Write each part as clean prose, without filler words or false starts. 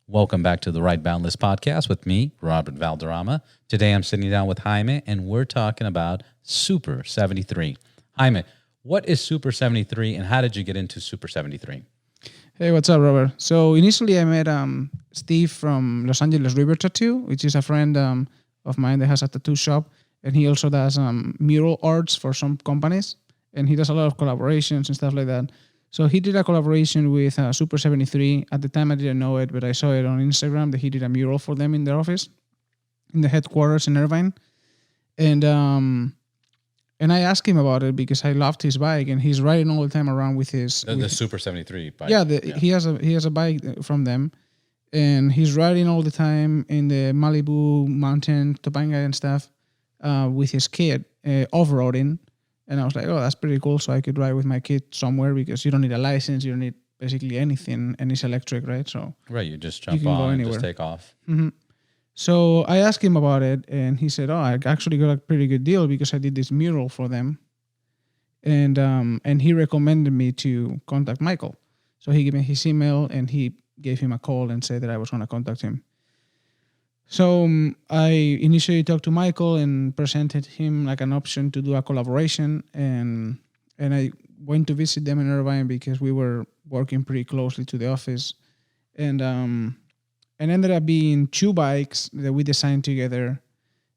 Welcome back to the Right Boundless podcast with me, Robert Valderrama. Today I'm sitting down with Jaime and we're talking about Super 73. Jaime, what is Super 73 and how did you get into Super 73? Hey, what's up, Robert? So initially I met Steve from Los Angeles River Tattoo, which is a friend of mine that has a tattoo shop. And he also does mural arts for some companies. And he does a lot of collaborations and stuff like that. So he did a collaboration with Super 73. At the time, I didn't know it, but I saw it on Instagram that he did a mural for them in their office, in the headquarters in Irvine. And I asked him about it because I loved his bike, and he's riding all the time around with his The Super 73 bike. Yeah, he has a bike from them, and he's riding all the time in the Malibu mountain, Topanga and stuff, with his kid off-roading. And I was like, oh, that's pretty cool. So I could ride with my kid somewhere because you don't need a license, you don't need basically anything, and it's electric, right? So right, you just jump on and just take off. Mm-hmm. So I asked him about it, and he said, oh, I actually got a pretty good deal because I did this mural for them. And he recommended me to contact Michael. So he gave me his email, and he gave him a call and said that I was going to contact him. So I initially talked to Michael and presented him like an option to do a collaboration. And I went to visit them in Irvine because we were working pretty closely to the office. And ended up being two bikes that we designed together,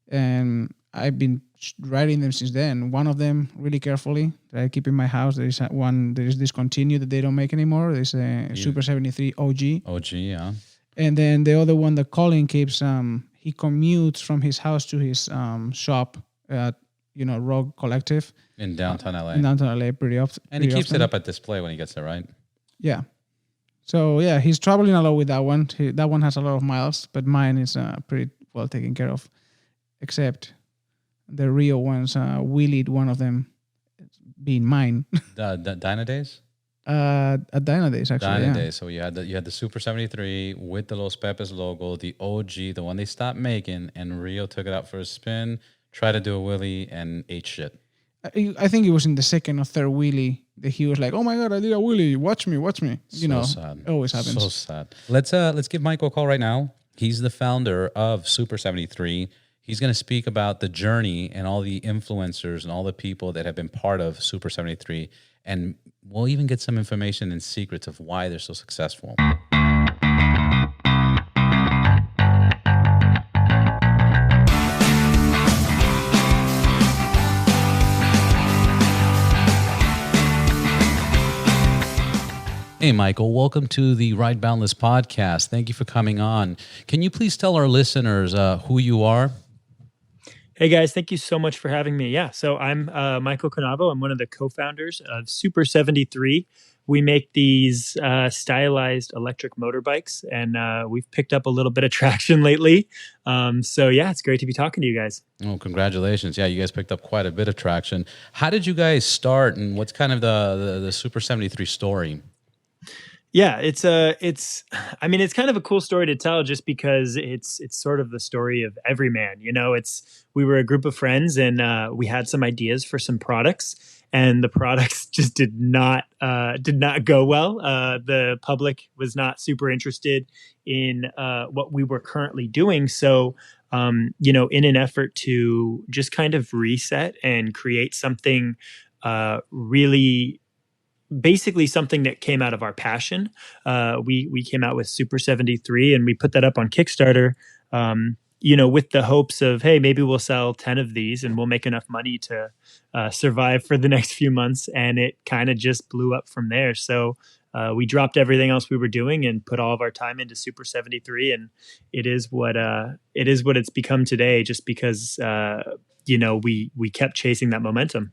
and I've been riding them since then. One of them really carefully that I keep in my house. There is one that is discontinued that they don't make anymore. There's a Super 73 OG. OG, yeah. And then the other one that Colin keeps, he commutes from his house to his shop at, Rogue Collective. In downtown LA. In downtown LA pretty often. And he keeps it up at display when he gets there, right? Yeah. So, yeah, he's traveling a lot with that one. That one has a lot of miles, but mine is pretty well taken care of, except the Rio ones, wheelied one of them being mine. The Dyna Days? At Dyna Days, actually. Dyna Days. So you had the Super 73 with the Los Pepes logo, the OG, the one they stopped making, and Rio took it out for a spin, tried to do a wheelie, and ate shit. I think it was in the second or third wheelie that he was like, "Oh my god, I did a wheelie! Watch me!" Sad. It always happens. So sad. Let's give Michael a call right now. He's the founder of Super 73. He's going to speak about the journey and all the influencers and all the people that have been part of Super 73, and we'll even get some information and secrets of why they're so successful. Hey, Michael, welcome to the Ride Boundless podcast. Thank you for coming on. Can you please tell our listeners who you are? Hey, guys. Thank you so much for having me. Yeah, so I'm Michael Cannavo. I'm one of the co-founders of Super 73. We make these stylized electric motorbikes, and we've picked up a little bit of traction lately. So, yeah, it's great to be talking to you guys. Oh, congratulations. Yeah, you guys picked up quite a bit of traction. How did you guys start, and what's kind of the Super 73 story? Yeah, it's kind of a cool story to tell just because it's sort of the story of every man. We were a group of friends and we had some ideas for some products, and the products just did not go well. The public was not super interested in what we were currently doing. So, in an effort to just kind of reset and create something really basically something that came out of our passion. We came out with Super 73 and we put that up on Kickstarter, with the hopes of, hey, maybe we'll sell 10 of these and we'll make enough money to survive for the next few months. And it kind of just blew up from there. So we dropped everything else we were doing and put all of our time into Super 73. And it is what it's become today, just because, we kept chasing that momentum.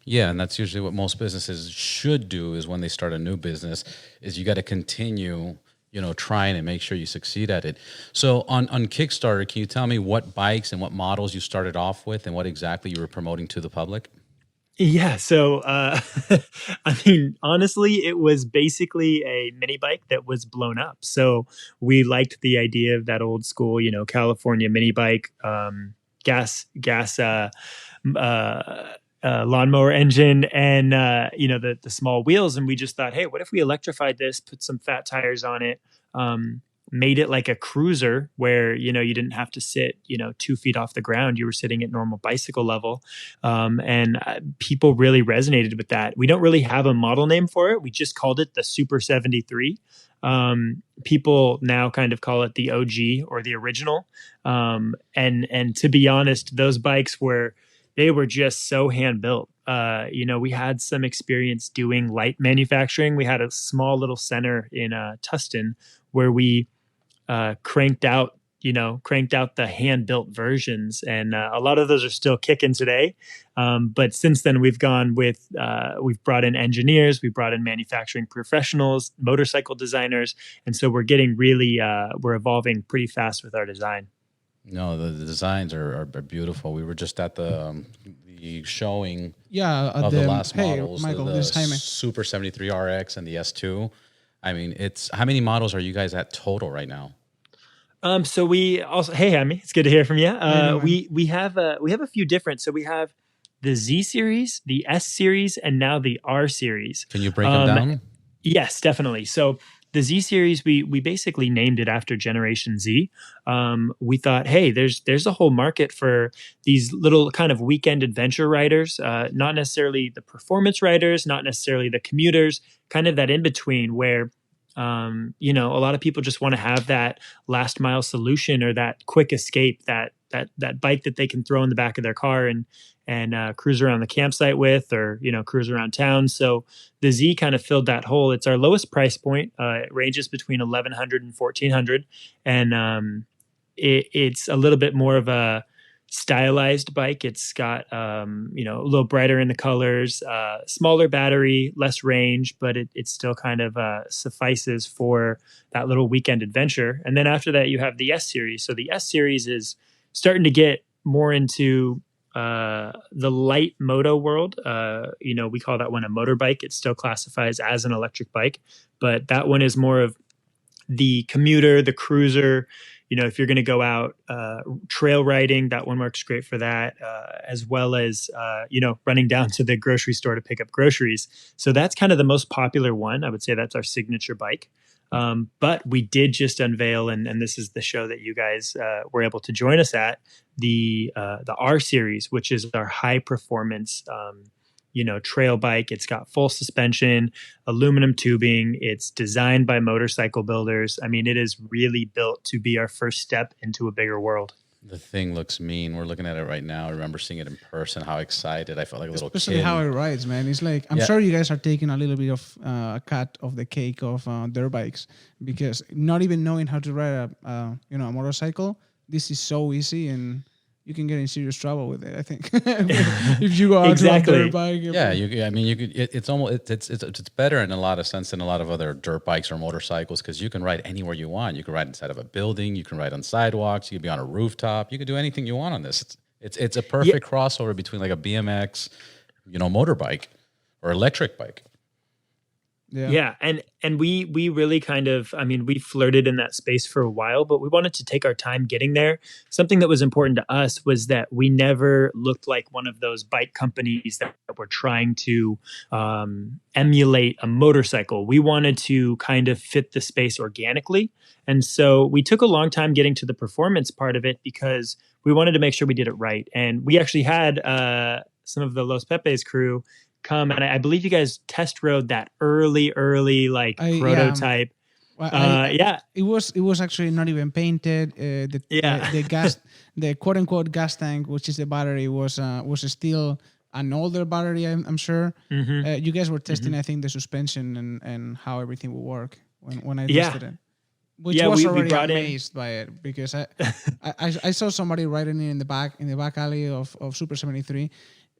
Yeah, and that's usually what most businesses should do is when they start a new business is you got to continue, trying and make sure you succeed at it. So on Kickstarter, can you tell me what bikes and what models you started off with and what exactly you were promoting to the public? Yeah, so honestly, it was basically a mini bike that was blown up. So we liked the idea of that old school, California mini bike, gas lawnmower engine and the small wheels, and we just thought, hey, what if we electrified this, put some fat tires on it, made it like a cruiser where, you didn't have to sit, 2 feet off the ground. You were sitting at normal bicycle level. And people really resonated with that. We don't really have a model name for it. We just called it the Super 73. People now kind of call it the OG or the original. And to be honest, those bikes they were just so hand built. We had some experience doing light manufacturing. We had a small little center in Tustin where we cranked out the hand built versions, and a lot of those are still kicking today. But since then, we've brought in engineers, we've brought in manufacturing professionals, motorcycle designers, and so we're getting we're evolving pretty fast with our design. No, the designs are beautiful. We were just at the showing of the last hey, models, Michael, the this is Jaime. Super 73 RX and the S2. I mean, how many models are you guys at total right now? So we also, hey, Jaime, it's good to hear from you. We have a few different. So we have the Z series, the S series, and now the R series. Can you break them down? Yes, definitely. So the Z series, we basically named it after Generation Z. We thought, hey, there's a whole market for these little kind of weekend adventure riders, not necessarily the performance riders, not necessarily the commuters, kind of that in between where, a lot of people just want to have that last mile solution or that quick escape, that bike that they can throw in the back of their car and cruise around the campsite with, or, cruise around town. So the Z kind of filled that hole. It's our lowest price point. It ranges between $1,100 and $1,400. And it's a little bit more of a stylized bike. It's got, a little brighter in the colors, smaller battery, less range, but it still kind of suffices for that little weekend adventure. And then after that, you have the S series. So the S series is starting to get more into the light moto world. We call that one a motorbike. It still classifies as an electric bike, but that one is more of the commuter, the cruiser. If you're going to go out trail riding, that one works great for that, as well as, running down to the grocery store to pick up groceries. So that's kind of the most popular one. I would say that's our signature bike. But we did just unveil, and this is the show that you guys were able to join us at, the R series, which is our high performance trail bike. It's got full suspension, aluminum tubing. It's designed by motorcycle builders. I mean, it is really built to be our first step into a bigger world. The thing looks mean. We're looking at it right now. I remember seeing it in person. How excited I felt like a little Especially kid. how it rides, man. It's like I'm sure you guys are taking a little bit of a cut of the cake of dirt bikes, because not even knowing how to ride a motorcycle, this is so easy, and you can get in serious trouble with it, I think. If you go out Exactly. to a dirt bike. Yeah, you could. It's almost it's better in a lot of sense than a lot of other dirt bikes or motorcycles, because you can ride anywhere you want. You can ride inside of a building. You can ride on sidewalks. You can be on a rooftop. You can do anything you want on this. It's a perfect crossover between like a BMX, motorbike or electric bike. Yeah. And we really kind of, we flirted in that space for a while, but we wanted to take our time getting there. Something that was important to us was that we never looked like one of those bike companies that were trying to emulate a motorcycle. We wanted to kind of fit the space organically. And so we took a long time getting to the performance part of it, because we wanted to make sure we did it right. And we actually had some of the Los Pepes crew come, and I believe you guys test rode that early prototype. It was actually not even painted. The gas, the quote unquote gas tank, which is the battery, was still an older battery. I'm sure. Mm-hmm. You guys were testing, I think, the suspension and how everything would work when I tested it. Which was already amazed by it, because I saw somebody riding it in the back alley of Super 73.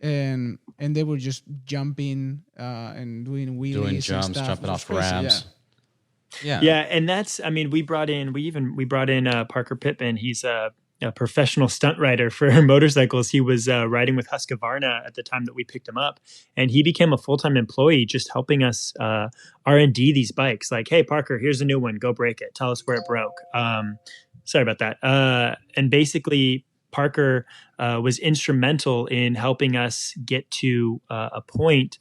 And they were just jumping and doing wheelies, doing jumps, and stuff. jumping off ramps. Yeah, and that's, we brought in Parker Pittman. He's a professional stunt rider for motorcycles. He was riding with Husqvarna at the time that we picked him up, and he became a full-time employee, just helping us R&D these bikes. Like, hey, Parker, here's a new one. Go break it. Tell us where it broke. Sorry about that. And basically, Parker was instrumental in helping us get to a point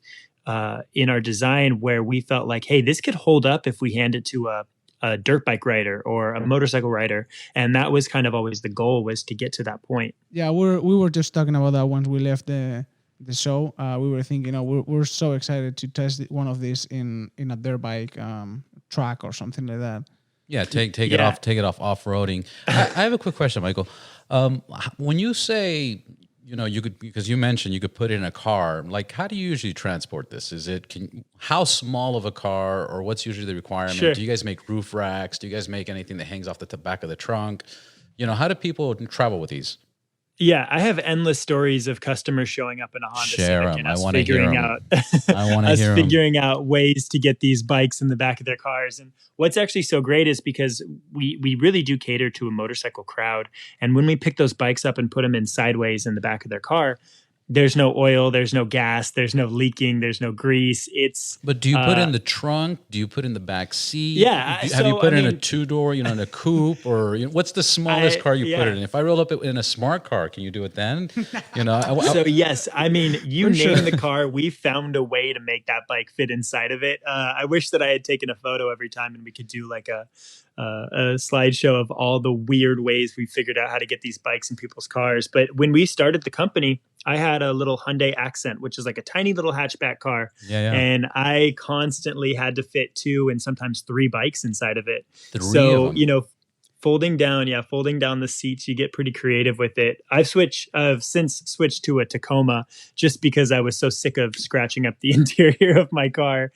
in our design where we felt like, hey, this could hold up if we hand it to a a dirt bike rider or a motorcycle rider. And that was kind of always the goal, was to get to that point. Yeah, we were just talking about that once we left the show. We were thinking, we're so excited to test one of these in a dirt bike track or something like that. Yeah, take it off roading. I have a quick question, Michael. When you say, you could, because you mentioned you could put it in a car, like how do you usually transport this? How small of a car, or what's usually the requirement? Sure. Do you guys make roof racks? Do you guys make anything that hangs off the back of the trunk? How do people travel with these? Yeah, I have endless stories of customers showing up in a Honda Share Civic them. and I us want to hear figuring them. out I want to hear them. figuring out ways to get these bikes in the back of their cars. And what's actually so great is because we really do cater to a motorcycle crowd. And when we pick those bikes up and put them in sideways in the back of their car, there's no oil, there's no gas, there's no leaking, there's no grease. But do you put in the trunk? Do you put in the back seat? Yeah. Have you put in a two-door, in a coupe, or what's the smallest car you put it in? If I roll up in a smart car, can you do it then? So yes, I mean, you name the car, we found a way to make that bike fit inside of it. I wish that I had taken a photo every time and we could do like a slideshow of all the weird ways we figured out how to get these bikes in people's cars. But when we started the company, I had a little Hyundai Accent, which is like a tiny little hatchback car. Yeah. And I constantly had to fit 2 and sometimes 3 bikes inside of it. Three of them. Folding down the seats, you get pretty creative with it. I've since switched to a Tacoma just because I was so sick of scratching up the interior of my car.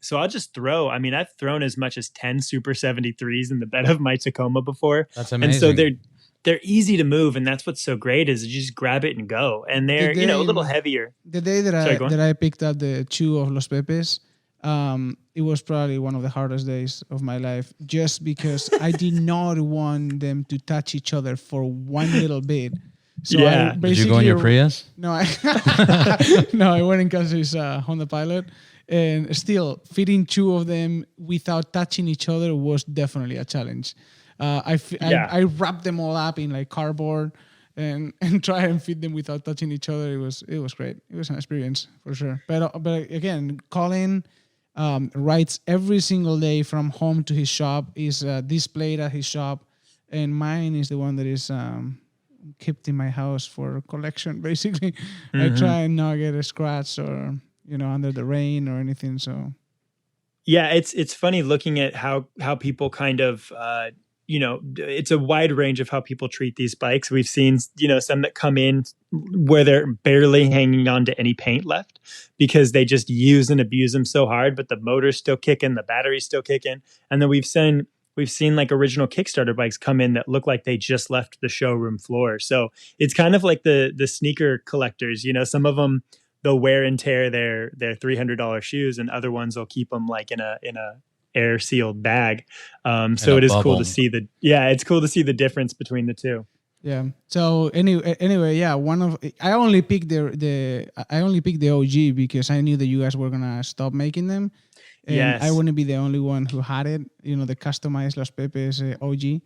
So I'll just I've thrown as much as 10 Super 73s in the bed of my Tacoma before. That's amazing. And so they're easy to move, and that's what's so great is you just grab it and go. And they're a little heavier. The day that I picked up the 2 of Los Pepes, it was probably one of the hardest days of my life, just because I did not want them to touch each other for one little bit. So yeah. Did you go in your Prius? No, I went in Casey's Honda Pilot. And still, fitting 2 of them without touching each other was definitely a challenge. I wrapped them all up in like cardboard and try and fit them without touching each other. It was great. It was an experience for sure. But again, Colin rides every single day from home to his shop. Is displayed at his shop, and mine is the one that is kept in my house for collection. Basically, I try and not get a scratch or under the rain or anything. So yeah, it's funny looking at how people kind of it's a wide range of how people treat these bikes. We've seen some that come in where they're barely hanging on to any paint left because they just use and abuse them so hard, but the motor's still kicking, the battery's still kicking. And then we've seen like original Kickstarter bikes come in that look like they just left the showroom floor. So it's kind of like the sneaker collectors. Some of them, they'll wear and tear their $300 shoes, and other ones will keep them like in a air sealed bag. So it is cool to see it's cool to see the difference between the two. Yeah. So anyway, yeah. I only picked the OG because I knew that you guys were gonna stop making them, and yes. I wouldn't be the only one who had it. The customized Los Pepes OG.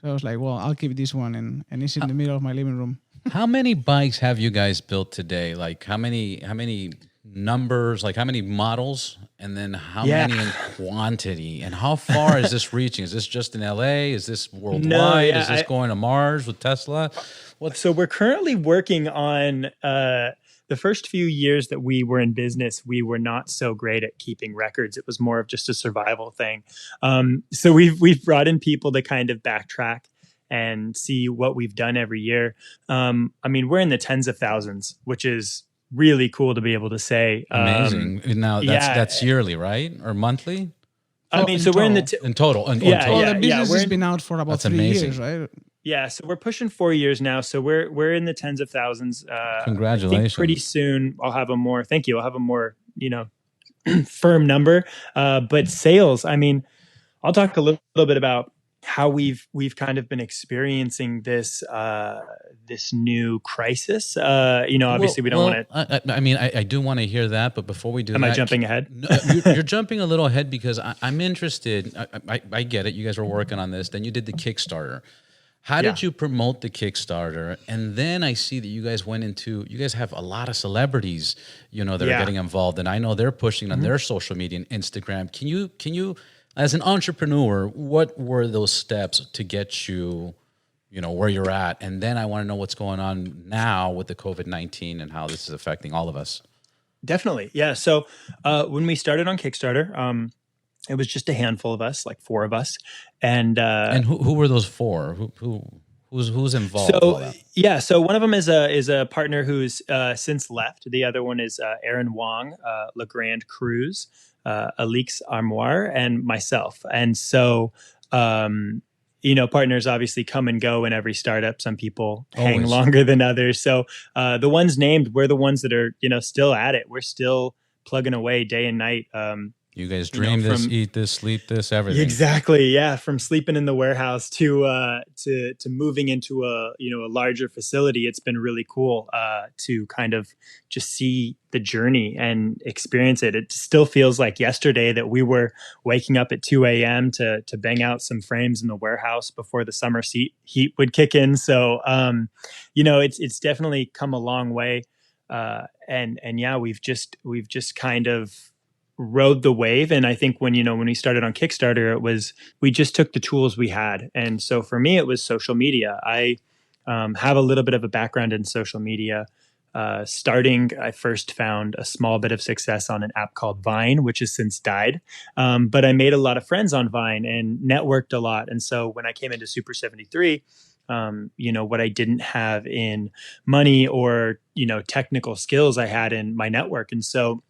So I was like, well, I'll keep this one, and it's in the middle of my living room. How many bikes have you guys built today? Like how many numbers, like how many models, and then how many in quantity, and how far is this reaching? Is this just in LA? Is this worldwide? Is this going to Mars with Tesla? So we're currently working on the first few years that we were in business, we were not so great at keeping records. It was more of just a survival thing. So we've brought in people to kind of backtrack and see what we've done every year. We're in the tens of thousands, which is really cool to be able to say. Amazing. Now that's yearly, right? Or monthly? We're in the in total. The business has been out for about 3 years, right? Yeah, so we're pushing 4 years now. So we're in the tens of thousands. Congratulations! I think pretty soon I'll have a more. Thank you. I'll have a more firm number. But sales. I'll talk a little bit about how we've kind of been experiencing this this new crisis. Obviously we don't want to. I do want to hear that, but before we do, am I jumping ahead? No, you're jumping a little ahead because I'm interested. I get it. You guys were working on this. Then you did the Kickstarter. How did you promote the Kickstarter? And then I see that you guys you guys have a lot of celebrities, that are getting involved, and I know they're pushing on their social media and Instagram. Can you As an entrepreneur, what were those steps to get you, where you're at? And then I want to know what's going on now with the COVID-19 and how this is affecting all of us. Definitely. Yeah. So when we started on Kickstarter, it was just a handful of us, like 4 of us. And who were those for? Who's involved? All so that? yeah, so one of them is a partner who's since left. The other one is Aaron Wong, Legrand Cruz, Alix Armoire, and myself. And so partners obviously come and go in every startup. Some people hang Always. longer than others. So the ones named, we're the ones that are still at it. We're still plugging away day and night. You guys dream this, eat this, sleep this, everything. Exactly. Yeah. From sleeping in the warehouse to moving into a larger facility. It's been really cool to kind of just see the journey and experience it. It still feels like yesterday that we were waking up at 2 a.m. to bang out some frames in the warehouse before the summer heat would kick in. So, it's definitely come a long way. And yeah, we've just kind of rode the wave. And I think when we started on Kickstarter, we just took the tools we had. And so for me, it was social media. I have a little bit of a background in social media. I first found a small bit of success on an app called Vine, which has since died. But I made a lot of friends on Vine and networked a lot. And so when I came into Super 73, what I didn't have in money or, technical skills, I had in my network. And so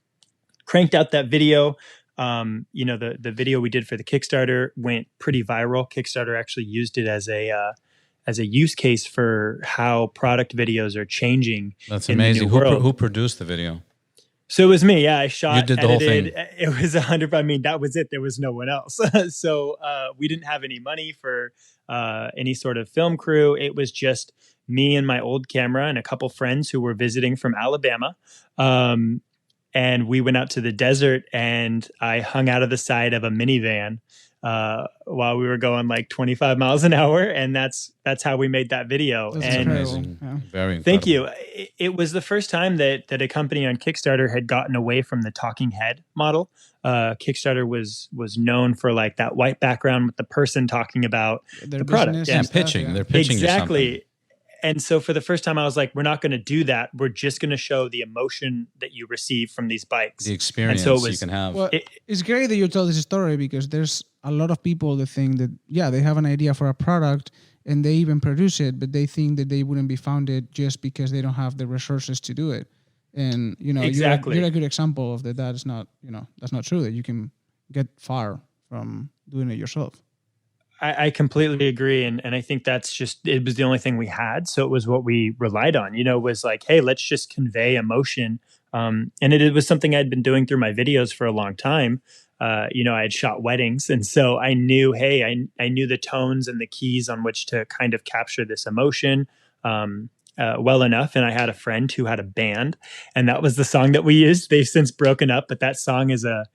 cranked out that video. The video we did for the Kickstarter went pretty viral. Kickstarter actually used it as a use case for how product videos are changing. That's amazing. Who produced the video? So it was me. Yeah, I shot. You did the edited. whole thing. It was 100. I mean, that was it. There was no one else. So we didn't have any money for any sort of film crew. It was just me and my old camera and a couple friends who were visiting from Alabama. And we went out to the desert and I hung out of the side of a minivan while we were going like 25 miles an hour. And that's how we made that video. That's and amazing. Yeah. Very incredible. Thank you. It was the first time that a company on Kickstarter had gotten away from the talking head model. Kickstarter was known for like that white background with the person talking about the product. Yeah, pitching. Yeah. They're pitching Exactly. you something. And so for the first time, I was like, we're not going to do that. We're just going to show the emotion that you receive from these bikes. The experience so you can have. Well, it's great that you tell this story because there's a lot of people that think that, they have an idea for a product and they even produce it, but they think that they wouldn't be founded just because they don't have the resources to do it. And, Exactly. you're a good example of that. That is not, that's not true, that you can get far from doing it yourself. I completely agree. And I think it was the only thing we had. So it was what we relied on, was like, hey, let's just convey emotion. And it was something I'd been doing through my videos for a long time. I had shot weddings. And so I knew, I knew the tones and the keys on which to kind of capture this emotion well enough. And I had a friend who had a band and that was the song that we used. They've since broken up, but that song is a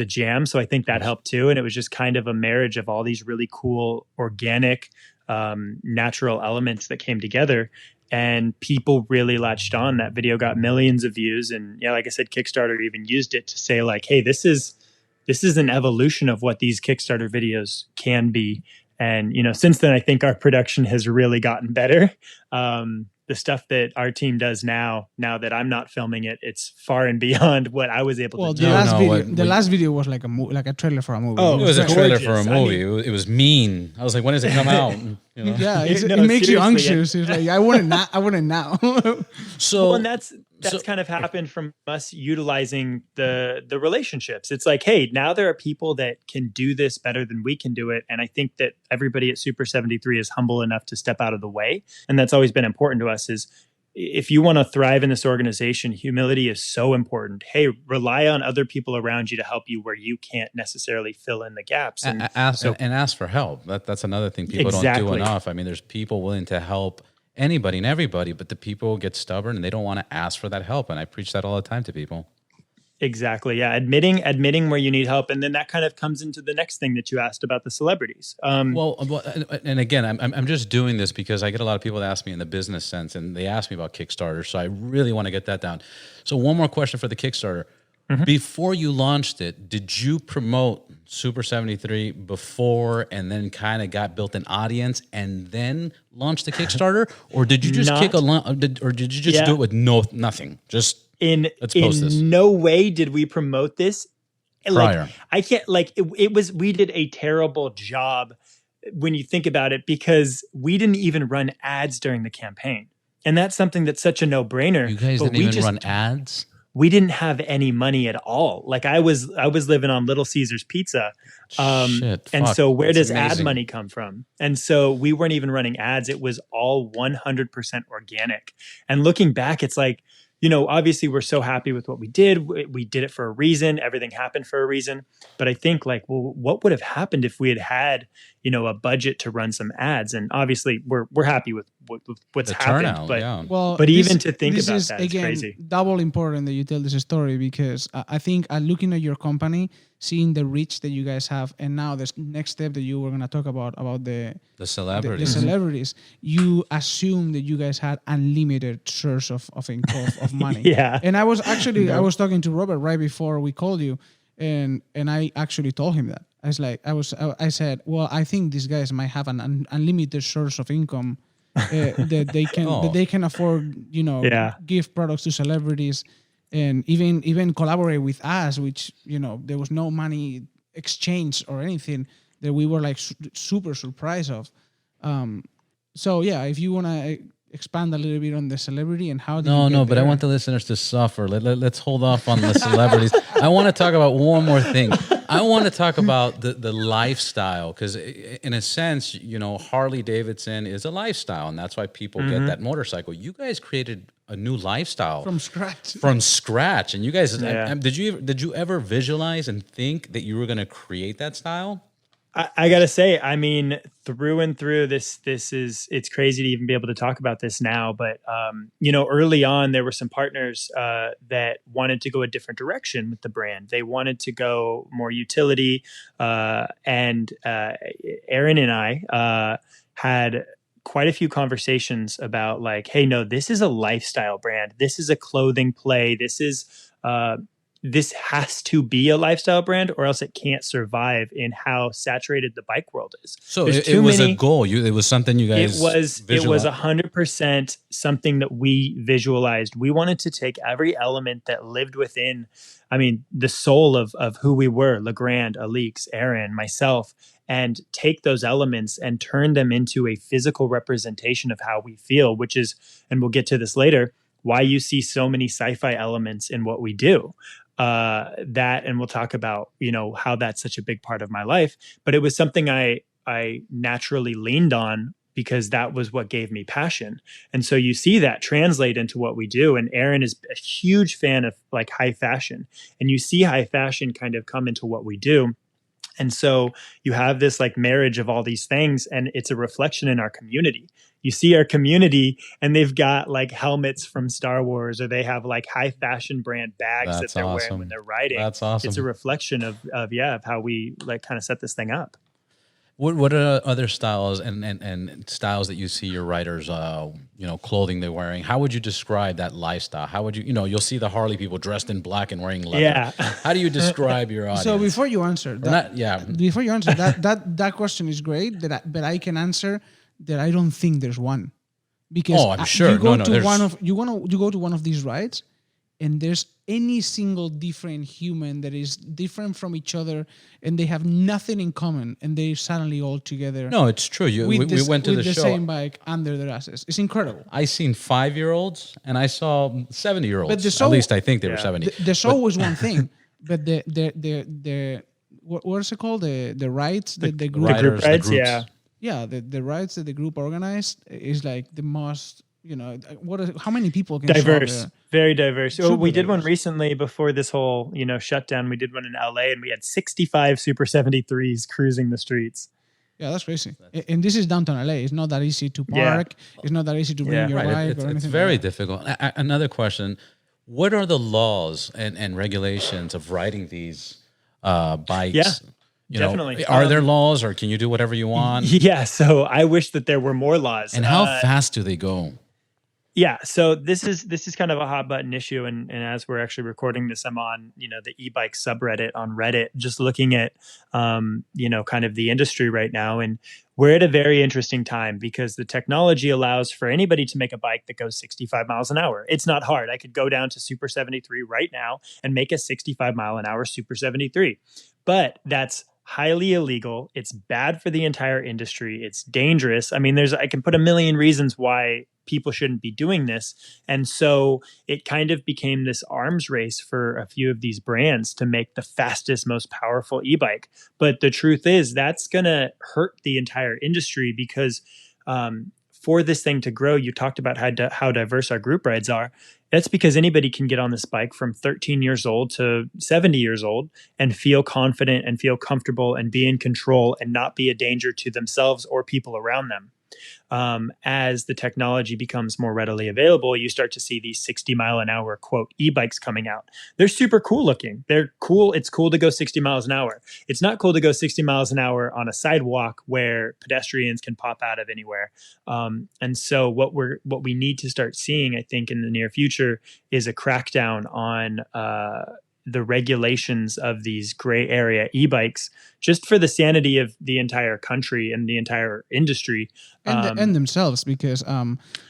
jam. So I think that helped too. And it was just kind of a marriage of all these really cool, organic, natural elements that came together. And people really latched on. That video got millions of views. And yeah, like I said, Kickstarter even used it to say like, hey, this is an evolution of what these Kickstarter videos can be. And, since then, I think our production has really gotten better. The stuff that our team does now that I'm not filming it, it's far and beyond what I was able to do. The last video was like a trailer for a movie. Oh, It was a trailer for a gorgeous. movie. It was mean. I was like, when does it come out? Yeah, it No, makes you seriously, anxious. It's like, I want it now. So, Well, and that's kind of happened from us utilizing the relationships. It's like, hey, now there are people that can do this better than we can do it. And I think that everybody at Super 73 is humble enough to step out of the way. And that's always been important to us is if you want to thrive in this organization, humility is so important. Hey, rely on other people around you to help you where you can't necessarily fill in the gaps. And ask for help. That's another thing people don't do Exactly. enough. I mean, there's people willing to help anybody and everybody, but the people get stubborn and they don't want to ask for that help. And I preach that all the time to people. Exactly. Yeah. Admitting where you need help. And then that kind of comes into the next thing that you asked about the celebrities. Well, and again, I'm just doing this because I get a lot of people that ask me in the business sense and they ask me about Kickstarter. So I really want to get that down. So one more question for the Kickstarter. Before you launched it, did you promote Super 73 before and then kind of got built an audience and then launched the Kickstarter? Or did you just or did you just do it with nothing? Just let's post this. In no way did we promote this. Prior. Like, I can't, like, it was, we did a terrible job when you think about it, because we didn't even run ads during the campaign. And that's something that's such a no-brainer. You guys didn't even run ads? We didn't have any money at all. Like, I was living on Little Caesars Pizza. And so where does ad money come from? And so we weren't even running ads. It was all 100% organic. And looking back, it's like, you know, obviously we're so happy with what we did. We did it for a reason. Everything happened for a reason. But I think, like, well, what would have happened if we had, you know, a budget to run some ads? And obviously we're happy with what's happened. Turnout, but even to think about that is again, crazy. Double important that you tell this story, because I think looking at your company, seeing the reach that you guys have, and now the next step that you were going to talk about the celebrities. The celebrities, you assume that you guys had unlimited source of income of money. Yeah. And I was actually I was talking to Robert right before we called you, and I actually told him that. I said, well, I think these guys might have an unlimited source of income that they can afford, you know, give products to celebrities, and even collaborate with us, which, you know, there was no money exchange or anything, that we were like super surprised of. So yeah, if you want to expand a little bit on the celebrity and how but I want the listeners to suffer. Let's hold off on the celebrities. I want to talk about one more thing. I want to talk about the lifestyle, because in a sense, you know, Harley Davidson is a lifestyle, and that's why people get that motorcycle. You guys created a new lifestyle from scratch. And you guys, did you ever visualize and think that you were going to create that style? I gotta say, I mean, through and through, it's crazy to even be able to talk about this now. But you know, early on, there were some partners that wanted to go a different direction with the brand. They wanted to go more utility, and Aaron and I had quite a few conversations about, like, hey, no, this is a lifestyle brand. This is a clothing play. This has to be a lifestyle brand, or else it can't survive in how saturated the bike world is. So it was a goal. It was something you guys It was 100% something that we visualized. We wanted to take every element that lived within, I mean, the soul of who we were, LeGrand, Alix, Aaron, myself, and take those elements and turn them into a physical representation of how we feel, which is, and we'll get to this later, why you see so many sci-fi elements in what we do. And we'll talk about, you know, how that's such a big part of my life. But it was something I naturally leaned on, because that was what gave me passion. And so you see that translate into what we do. And Aaron is a huge fan of, like, high fashion, and you see high fashion kind of come into what we do. And so you have this, like, marriage of all these things, and it's a reflection in our community. You see our community, and they've got, like, helmets from Star Wars, or they have, like, high fashion brand bags that they're wearing when they're riding. That's awesome. It's a reflection of how we, like, kind of set this thing up. What are other styles and styles that you see your riders, you know, clothing they're wearing? How would you describe that lifestyle? How would you, you'll see the Harley people dressed in black and wearing leather. Yeah. How do you describe your audience? So before you answer that, before you answer that question is great. But I can answer that I don't think there's one, because I'm sure you go to one of these rides, and there's any single different human that is different from each other, and they have nothing in common, and they're suddenly all together. No, it's true. We went to the show. Same bike under their asses. It's incredible. I seen 5-year-olds, and I saw 70-year-olds. But the show, at least I think they were 70. The show was one thing, but the what's it called? The rides that the group riders, rides, the rides that the group organized is like the most. How many people can diverse, very diverse. So we did diverse. one recently before this whole, shutdown. We did one in LA, and we had 65 Super 73s cruising the streets. Yeah, that's crazy. And this is downtown LA. It's not that easy to park. Yeah. It's not that easy to bring your bike or anything. It's very difficult. Another question: what are the laws and regulations of riding these bikes? Yeah. Definitely. Are there laws, or can you do whatever you want? Yeah. So I wish that there were more laws. And how fast do they go? Yeah, so this is kind of a hot button issue, and as we're actually recording this, I'm on the e-bike subreddit on Reddit, just looking at kind of the industry right now, and we're at a very interesting time because the technology allows for anybody to make a bike that goes 65 miles an hour. It's not hard. I could go down to Super 73 right now and make a 65-mile-an-hour Super 73, but that's highly illegal. It's bad for the entire industry. It's dangerous. I mean, I can put a million reasons why people shouldn't be doing this. And so it kind of became this arms race for a few of these brands to make the fastest, most powerful e-bike. But the truth is that's going to hurt the entire industry because for this thing to grow, you talked about how diverse our group rides are. That's because anybody can get on this bike from 13 years old to 70 years old and feel confident and feel comfortable and be in control and not be a danger to themselves or people around them. As the technology becomes more readily available, you start to see these 60-mile-an-hour quote e-bikes coming out. They're super cool looking. They're cool. It's cool to go 60 miles an hour. It's not cool to go 60 miles an hour on a sidewalk where pedestrians can pop out of anywhere. And so what we need to start seeing, I think, in the near future is a crackdown on the regulations of these gray area e-bikes, just for the sanity of the entire country and the entire industry and themselves. Because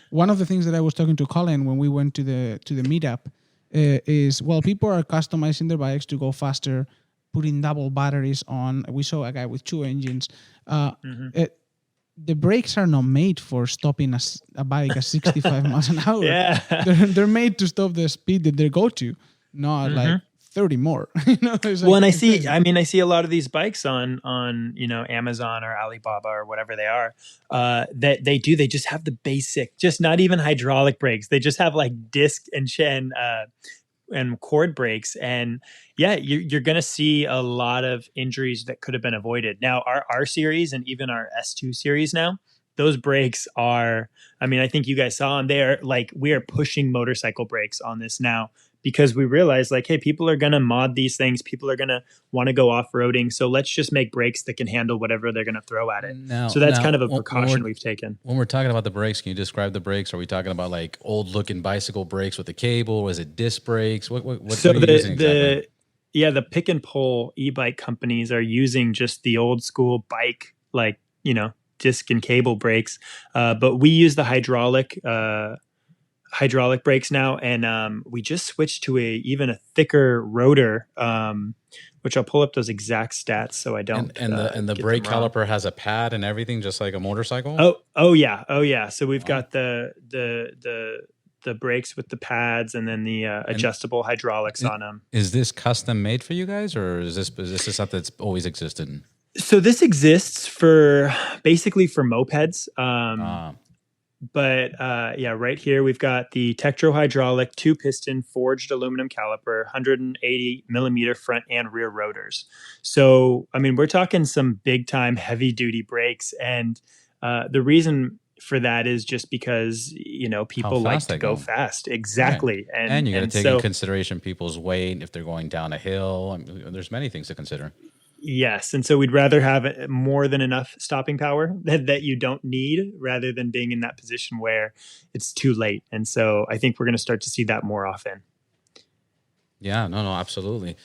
one of the things that I was talking to Colin when we went to the meetup is, well, people are customizing their bikes to go faster, putting double batteries on. We saw a guy with 2 engines. The brakes are not made for stopping a bike at 65 miles an hour. Yeah. They're made to stop the speed that they go to, not like 30 more. Well, and I see a lot of these bikes on Amazon or Alibaba or whatever they are, that they just have the basic, just not even hydraulic brakes. They just have like disc and cord brakes. And yeah, you're going to see a lot of injuries that could have been avoided. Now, our R series and even our S2 series now, those brakes are, I think you guys saw them. They are like, we are pushing motorcycle brakes on this now, because we realize like, hey, people are going to mod these things. People are going to want to go off-roading. So let's just make brakes that can handle whatever they're going to throw at it. So that's kind of a precaution we've taken. When we're talking about the brakes, can you describe the brakes? Are we talking about like old looking bicycle brakes with a cable? Or is it disc brakes? What so are you using exactly? The pick and pull e-bike companies are using just the old school bike, like, disc and cable brakes. But we use the hydraulic brakes now, and we just switched to even a thicker rotor, which I'll pull up those exact stats so I don't. And the brake caliper has a pad and everything, just like a motorcycle. Oh yeah. So we've got the brakes with the pads, and then the adjustable hydraulics on them. Is this custom made for you guys, or is this something that's always existed? So this exists basically for mopeds. But right here we've got the Tektro hydraulic 2-piston forged aluminum caliper, 180 millimeter front and rear rotors. So, we're talking some big time heavy duty brakes. And the reason for that is just because, people like to go fast. Exactly. Right. And you got to take in consideration people's weight if they're going down a hill. There's many things to consider. Yes. And so we'd rather have more than enough stopping power that you don't need, rather than being in that position where it's too late. And so I think we're going to start to see that more often. Yeah, no, absolutely.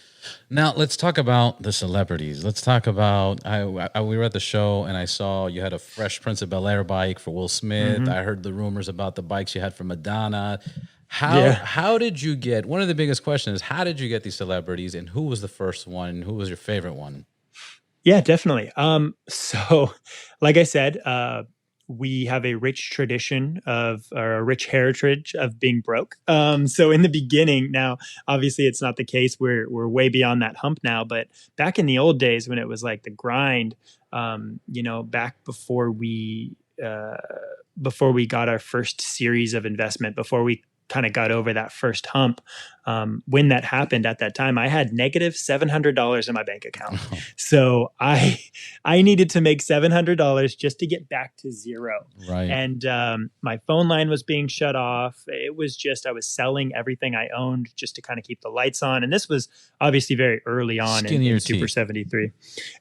Now let's talk about the celebrities. Let's talk about, we were at the show and I saw you had a Fresh Prince of Bel-Air bike for Will Smith. I heard the rumors about the bikes you had for Madonna. How did you get, one of the biggest questions is, how did you get these celebrities, and who was the first one? Who was your favorite one? Yeah, definitely. So like I said, we have a rich a rich heritage of being broke. So in the beginning, now, obviously it's not the case. We're way beyond that hump now, but back in the old days when it was like the grind, back before we got our first series of investment, before we kind of got over that first hump, when that happened at that time, I had negative $700 in my bank account. So I needed to make $700 just to get back to zero. Right. And my phone line was being shut off. It was just, I was selling everything I owned just to kind of keep the lights on. And this was obviously very early on in Super 73.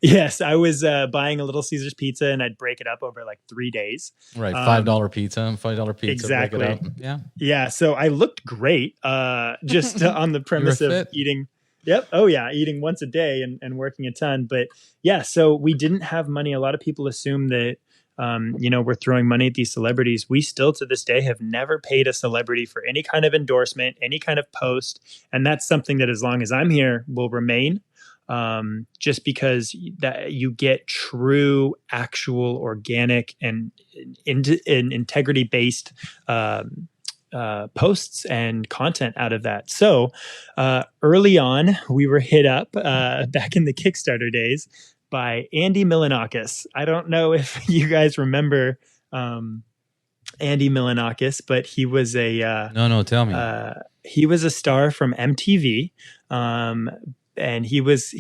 Yes, I was buying a Little Caesars pizza, and I'd break it up over like 3 days. Right, $5 pizza, $5 pizza. Exactly. Break it up. Yeah. Yeah. So I looked great, just on the premise of eating. Yep. Oh yeah, eating once a day and working a ton. But yeah, so we didn't have money. A lot of people assume that we're throwing money at these celebrities. We still to this day have never paid a celebrity for any kind of endorsement, any kind of post, and that's something that as long as I'm here will remain. Just because that you get true, actual, organic, and integrity-based posts and content out of that. So early on, we were hit up back in the Kickstarter days by Andy Milonakis. I don't know if you guys remember Andy Milonakis, but he was a no, tell me. He was a star from MTV. And he's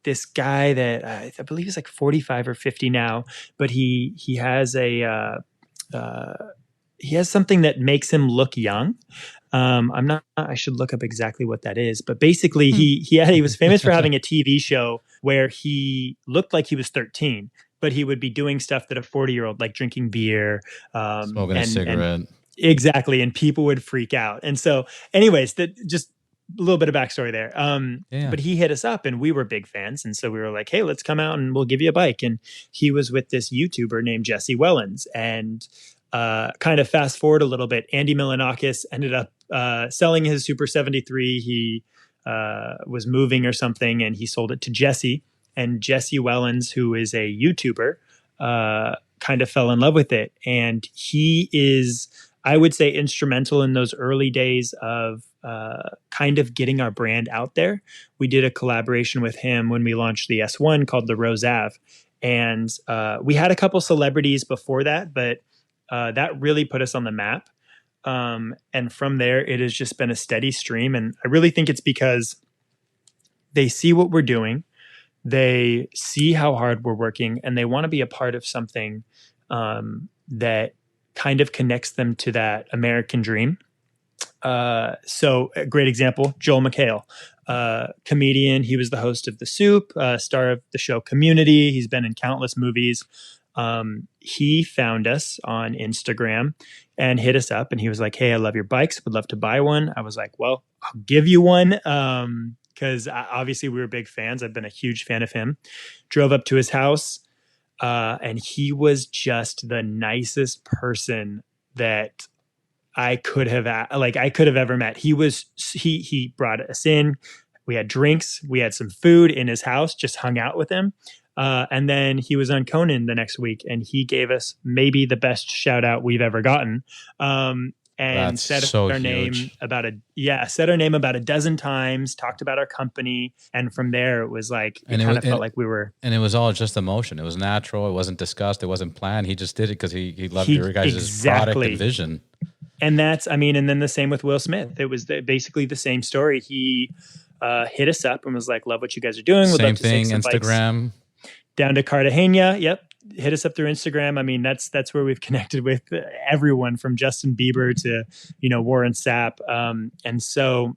this guy that I believe is like 45 or 50 now, but he has he has something that makes him look young. I should look up exactly what that is, but basically he was famous for having a TV show where he looked like he was 13, but he would be doing stuff that a 40-year-old, like drinking beer, smoking a cigarette. Exactly. And people would freak out. And so anyways, just a little bit of backstory there. But he hit us up and we were big fans. And so we were like, hey, let's come out and we'll give you a bike. And he was with this YouTuber named Jesse Wellens. And kind of fast forward a little bit, Andy Milonakis ended up selling his Super 73. He was moving or something and he sold it to Jesse. And Jesse Wellens, who is a YouTuber, kind of fell in love with it. And he is, I would say, instrumental in those early days of kind of getting our brand out there. We did a collaboration with him when we launched the S1 called the Rose Ave. And we had a couple celebrities before that, but that really put us on the map. And from there, it has just been a steady stream. And I really think it's because they see what we're doing. They see how hard we're working, and they want to be a part of something that kind of connects them to that American dream. So a great example, Joel McHale, comedian. He was the host of The Soup, star of the show Community. He's been in countless movies. He found us on Instagram and hit us up, and he was like, hey, I love your bikes. Would love to buy one. I was like, well, I'll give you one. Because obviously we were big fans. I've been a huge fan of him. Drove up to his house, and he was just the nicest person that I could have ever met. He brought us in. We had drinks. We had some food in his house. Just hung out with him. And then he was on Conan the next week, and he gave us maybe the best shout out we've ever gotten. And said our name about a dozen times, talked about our company. And from there, it was like, felt like we were. And it was all just emotion. It was natural. It wasn't discussed. It wasn't planned. He just did it because he loved your guys' product and vision. And and then the same with Will Smith. It was basically the same story. He hit us up and was like, love what you guys are doing. Same thing, Instagram. Down to Cartagena. Yep. Hit us up through Instagram. I mean, that's where we've connected with everyone from Justin Bieber to, Warren Sapp. And so,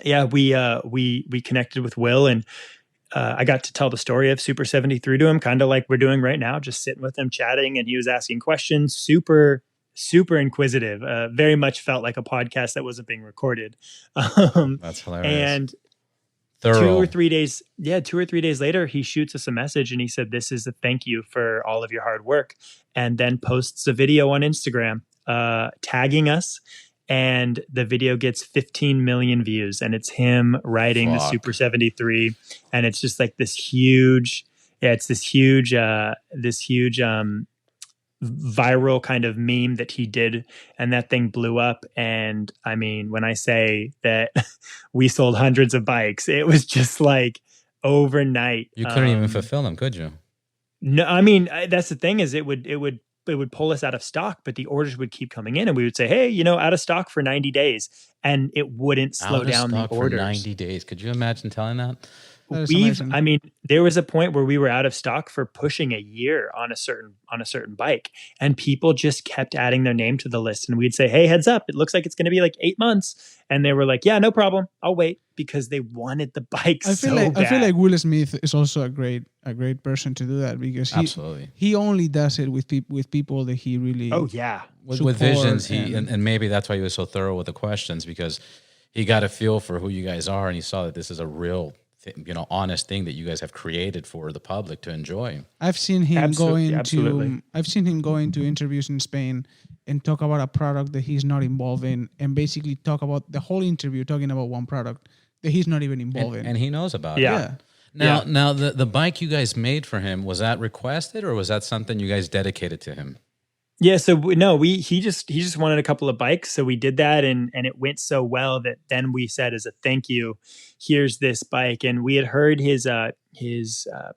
yeah, we connected with Will, and I got to tell the story of Super 73 to him, kind of like we're doing right now, just sitting with him chatting, and he was asking questions, super, super inquisitive, very much felt like a podcast that wasn't being recorded. That's hilarious. And thorough. 2 or 3 days later, he shoots us a message and he said, this is a thank you for all of your hard work. And then posts a video on Instagram, tagging us. And the video gets 15 million views, and it's him riding the Super 73. And it's just like this huge viral kind of meme that he did, and that thing blew up. And I mean, when I say that we sold hundreds of bikes, it was just like overnight. You couldn't even fulfill them, could you? No, I mean, that's the thing is it would would pull us out of stock, but the orders would keep coming in, and we would say, hey, out of stock for 90 days, and it wouldn't slow Out of down the stock for orders. 90 days. Could you imagine telling that? That is amazing. I mean, there was a point where we were out of stock for pushing a year on a certain bike, and people just kept adding their name to the list. And we'd say, hey, heads up, it looks like it's going to be like 8 months. And they were like, yeah, no problem, I'll wait, because they wanted the bike I feel bad. I feel like Will Smith is also a great person to do that, because Absolutely. he only does it with people that he really with visions. and- And maybe that's why he was so thorough with the questions, because he got a feel for who you guys are, and he saw that this is a real honest thing that you guys have created for the public to enjoy. I've seen him Absolutely. I've seen him going to interviews in Spain and talk about a product that he's not involved in, and basically talk about the whole interview talking about one product that he's not even involved in. And he knows about it. Yeah. Now the bike you guys made for him, was that requested, or was that something you guys dedicated to him? Yeah, so he just wanted a couple of bikes, so we did that, and it went so well that then we said, as a thank you, here's this bike. And we had heard his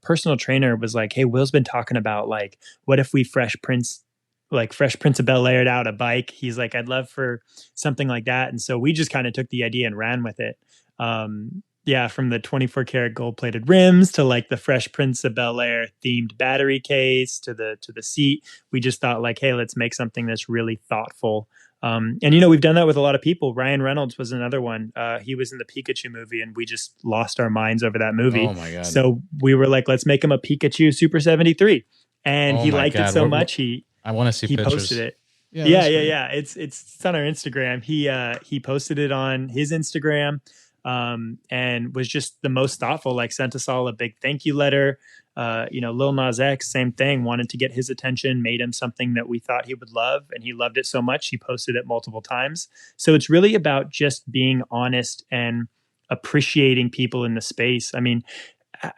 personal trainer was like, hey, Will's been talking about, like, what if we Fresh Prince of Bel-Aired out a bike? He's like, I'd love for something like that. And so we just kind of took the idea and ran with it. From the 24 karat gold plated rims to like the Fresh Prince of Bel-Air themed battery case to the seat. We just thought, like, hey, let's make something that's really thoughtful. And we've done that with a lot of people. Ryan Reynolds was another one. He was in the Pikachu movie, and we just lost our minds over that movie. Oh my God. So we were like, let's make him a Pikachu Super 73. And he liked it so much. I want to see pictures. Posted it. Yeah. It's on our Instagram. He posted it on his Instagram. And was just the most thoughtful, like sent us all a big thank you letter. Lil Nas X, same thing, wanted to get his attention, made him something that we thought he would love, and he loved it so much he posted it multiple times. So it's really about just being honest and appreciating people in the space. I mean,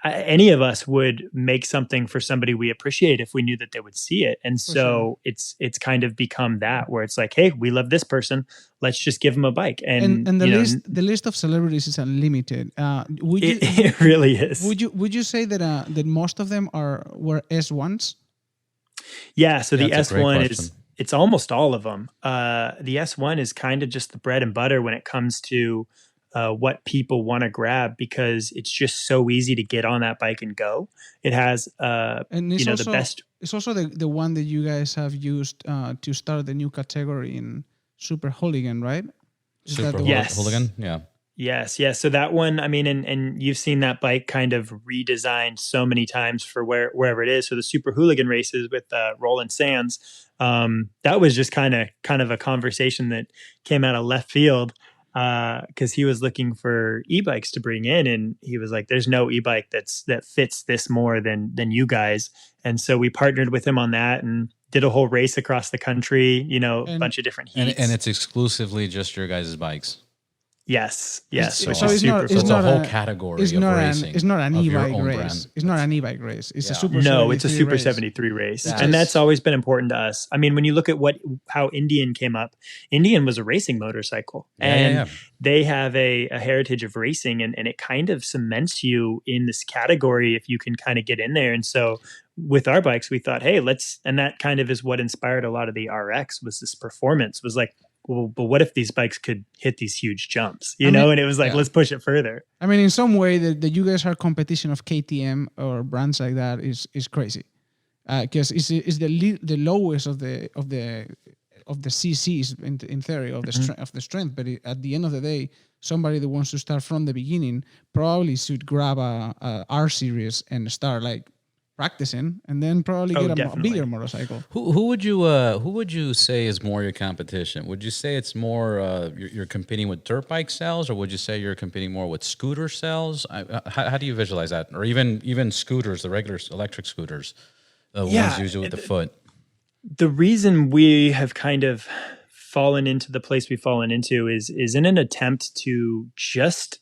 any of us would make something for somebody we appreciate if we knew that they would see it. And so it's kind of become that, where it's like, hey, we love this person, let's just give them a bike. And the list of celebrities is unlimited. It really is. Would you say that most of them were S1s? Yeah. So the S1 question. it's almost all of them. The S1 is kind of just the bread and butter when it comes to what people want to grab, because it's just so easy to get on that bike and go. It has, and it's also, the best. It's also the one that you guys have used to start the new category in Super Hooligan, right? Hooligan, yeah. Yes. So that one, I mean, and you've seen that bike kind of redesigned so many times for wherever it is. So the Super Hooligan races with Roland Sands, that was just kind of a conversation that came out of left field. Because he was looking for e-bikes to bring in, and he was like, there's no e-bike that fits this more than you guys. And so we partnered with him on that and did a whole race across the country, a bunch of different heats. And it's exclusively just your guys' bikes. Yes. So it's not a whole category of racing. It's not an e-bike race. Brand. It's not an e-bike race. It's a Super. No, it's a Super race. 73 race, and that's always been important to us. I mean, when you look at how Indian came up, Indian was a racing motorcycle, and they have a heritage of racing, and it kind of cements you in this category if you can kind of get in there. And so with our bikes, we thought, hey, and that kind of is what inspired a lot of the RX, was this performance, was like, well, but what if these bikes could hit these huge jumps, and it was like, let's push it further. I mean, in some way that you guys are competition of KTM or brands like that is crazy. Because it's the lowest of the CCs in theory of the strength. But at the end of the day, somebody that wants to start from the beginning probably should grab a R series and start like practicing, and then probably get a bigger motorcycle. Who would you say is more your competition? Would you say it's more you're competing with dirt bike sales, or would you say you're competing more with scooter sales? How do you visualize that? Or even scooters, the regular electric scooters, the ones usually with the foot. The reason we have kind of fallen into the place we've fallen into is in an attempt to just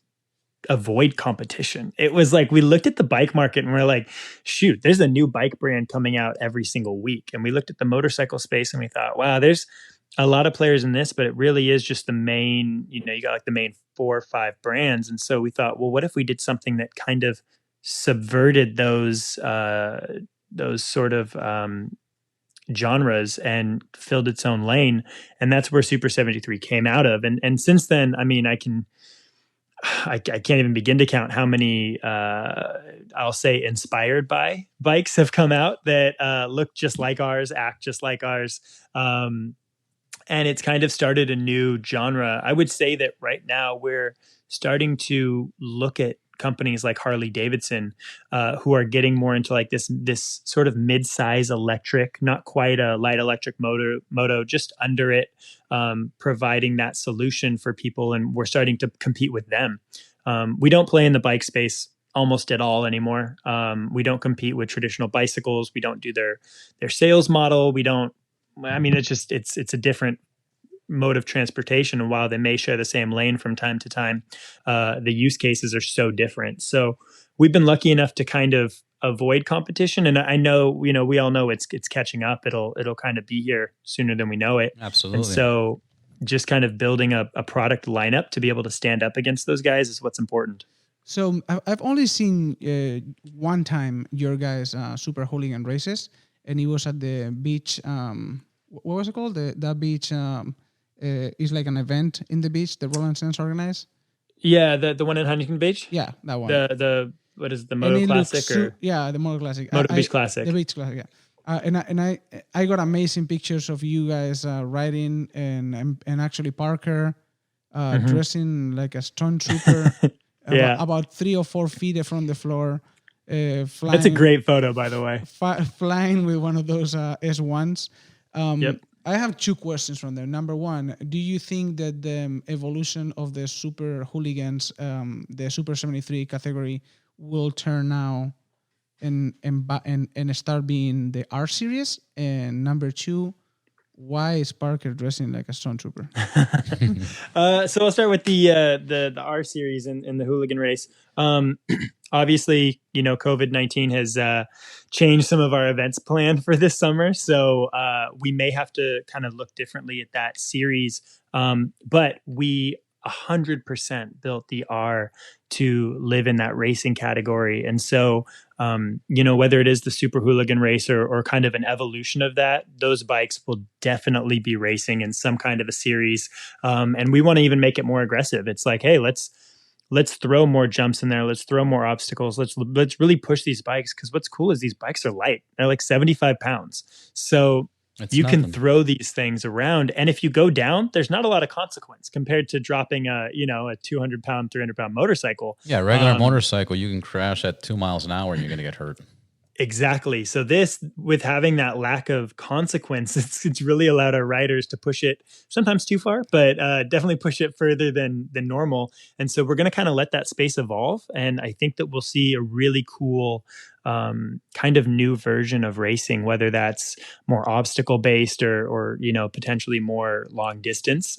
avoid competition. It was like we looked at the bike market and we're like, shoot, there's a new bike brand coming out every single week. And we looked at the motorcycle space and we thought, wow, there's a lot of players in this, but it really is just the main, you got like the main 4 or 5 brands. And so we thought, well, what if we did something that kind of subverted those sort of genres and filled its own lane. And that's where Super 73 came out of. And since then, I mean, I can't even begin to count how many, I'll say, inspired by bikes have come out that look just like ours, act just like ours. And it's kind of started a new genre. I would say that right now we're starting to look at companies like Harley Davidson, who are getting more into like this sort of mid-size electric, not quite a light electric moto, just under it, providing that solution for people, and we're starting to compete with them. We don't play in the bike space almost at all anymore. We don't compete with traditional bicycles. We don't do their sales model. We don't. I mean, it's a different mode of transportation, and while they may share the same lane from time to time, the use cases are so different. So we've been lucky enough to kind of avoid competition, and I know, we all know it's catching up. It'll kind of be here sooner than we know it. Absolutely. And so just kind of building a product lineup to be able to stand up against those guys is what's important. So I've only seen one time your guys' super hooligan races, and it was at the beach. What was it called? That beach is like an event in the beach that Roland Sands organized. Yeah, the one in Huntington Beach. Yeah, that one. The what is it, the Moto Classic the Moto Classic. Moto Beach Classic. The Beach Classic. Yeah. And I got amazing pictures of you guys riding and actually Parker dressing like a stunt trooper. Yeah. About 3 or 4 feet from the floor. Flying, that's a great photo, by the way. Flying with one of those S1s. Yep. I have 2 questions from there. Number one, do you think that the evolution of the super hooligans, the Super 73 category, will turn now and start being the R series? And number 2, why is Parker dressing like a stunt trooper? So I'll start with the R series in the hooligan race. Obviously, COVID-19 has changed some of our events plan for this summer, so we may have to kind of look differently at that series. But we 100% built the R to live in that racing category. And so, whether it is the super hooligan race or kind of an evolution of that, those bikes will definitely be racing in some kind of a series. And we want to even make it more aggressive. It's like, hey, let's throw more jumps in there. Let's throw more obstacles. Let's really push these bikes, because what's cool is these bikes are light. They're like 75 pounds. So you can throw these things around, and if you go down, there's not a lot of consequence compared to dropping a 200-pound, 300-pound motorcycle. Yeah, regular motorcycle, you can crash at 2 miles an hour and you're going to get hurt. Exactly. So this, with having that lack of consequence, it's really allowed our riders to push it sometimes too far, but definitely push it further than normal. And so we're going to kind of let that space evolve. And I think that we'll see a really cool kind of new version of racing, whether that's more obstacle based or potentially more long distance.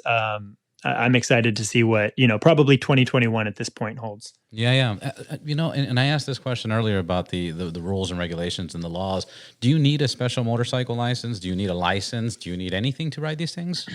I'm excited to see what, probably 2021 at this point holds. Yeah. And I asked this question earlier about the rules and regulations and the laws. Do you need a special motorcycle license? Do you need a license? Do you need anything to ride these things?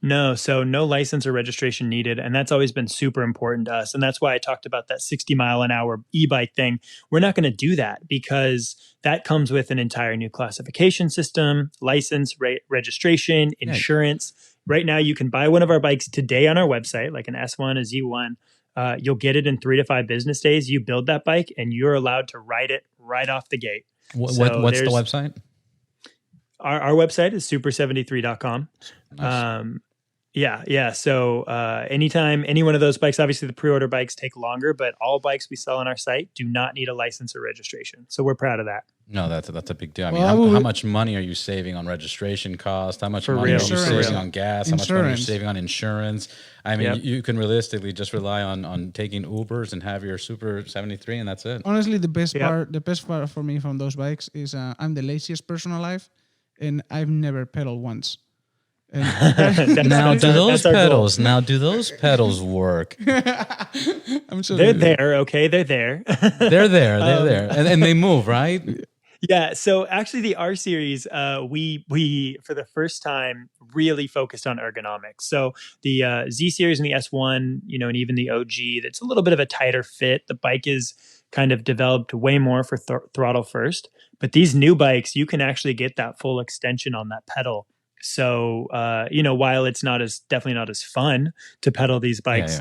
No, so no license or registration needed. And that's always been super important to us. And that's why I talked about that 60 mile an hour e-bike thing. We're not going to do that, because that comes with an entire new classification system, license, registration, insurance. Right now, you can buy one of our bikes today on our website, like an S1, a Z1. You'll get it in 3 to 5 business days. You build that bike and you're allowed to ride it right off the gate. What's the website? Our website is super73.com. Nice. Yeah. So anytime any one of those bikes, obviously the pre-order bikes take longer, but all bikes we sell on our site do not need a license or registration. So we're proud of that. No, that's a big deal. I mean, how much money are you saving on registration cost? How much money are you saving on gas? How much money are you saving on insurance? I mean, you can realistically just rely on taking Ubers and have your Super 73, and that's it. Honestly, the best part for me from those bikes is I'm the laziest person alive, and I've never pedaled once. Now, do those pedals work? I'm sure they're there. Okay, they're there. They're there, and they move, right? Yeah. So actually, the R series, we for the first time really focused on ergonomics. So the Z series and the S1, and even the OG, that's a little bit of a tighter fit. The bike is kind of developed way more for throttle first. But these new bikes, you can actually get that full extension on that pedal. So, while it's definitely not as fun to pedal these bikes,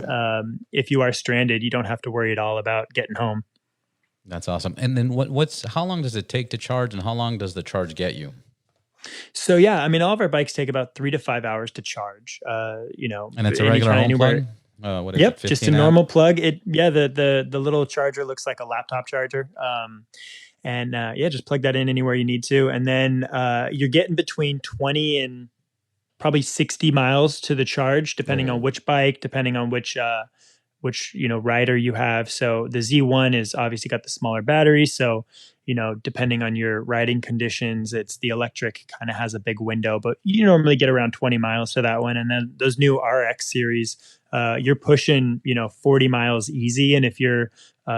if you are stranded, you don't have to worry at all about getting home. That's awesome. And then how long does it take to charge, and how long does the charge get you? So yeah, I mean, all of our bikes take about 3 to 5 hours to charge. And it's a regular home plug. What is it? Just a normal plug. The little charger looks like a laptop charger. Just plug that in anywhere you need to, and then you're getting between 20 and probably 60 miles to the charge, depending on which bike, depending on which rider you have. So the Z1 is obviously got the smaller battery, so depending on your riding conditions, it's the electric kind of has a big window, but you normally get around 20 miles to that one. And then those new RX series, you're pushing 40 miles easy, and if you're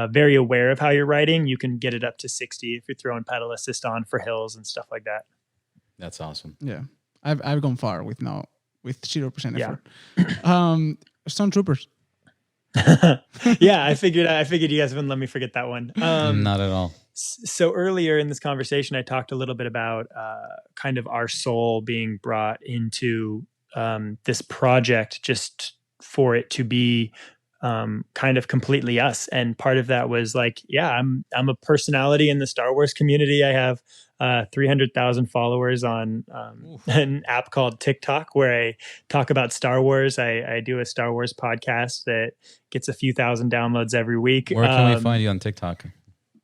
very aware of how you're riding, you can get it up to 60 if you're throwing pedal assist on for hills and stuff like that. That's awesome. Yeah, I've gone far with 0% effort. Yeah. Stone Troopers. Yeah, I figured you guys wouldn't let me forget that one. Not at all. So earlier in this conversation, I talked a little bit about kind of our soul being brought into this project just for it to be kind of completely us. And part of that was like, yeah, I'm a personality in the Star Wars community. I have 300,000 followers on an app called TikTok, where I talk about Star Wars. I do a Star Wars podcast that gets a few thousand downloads every week. Where can we find you on TikTok?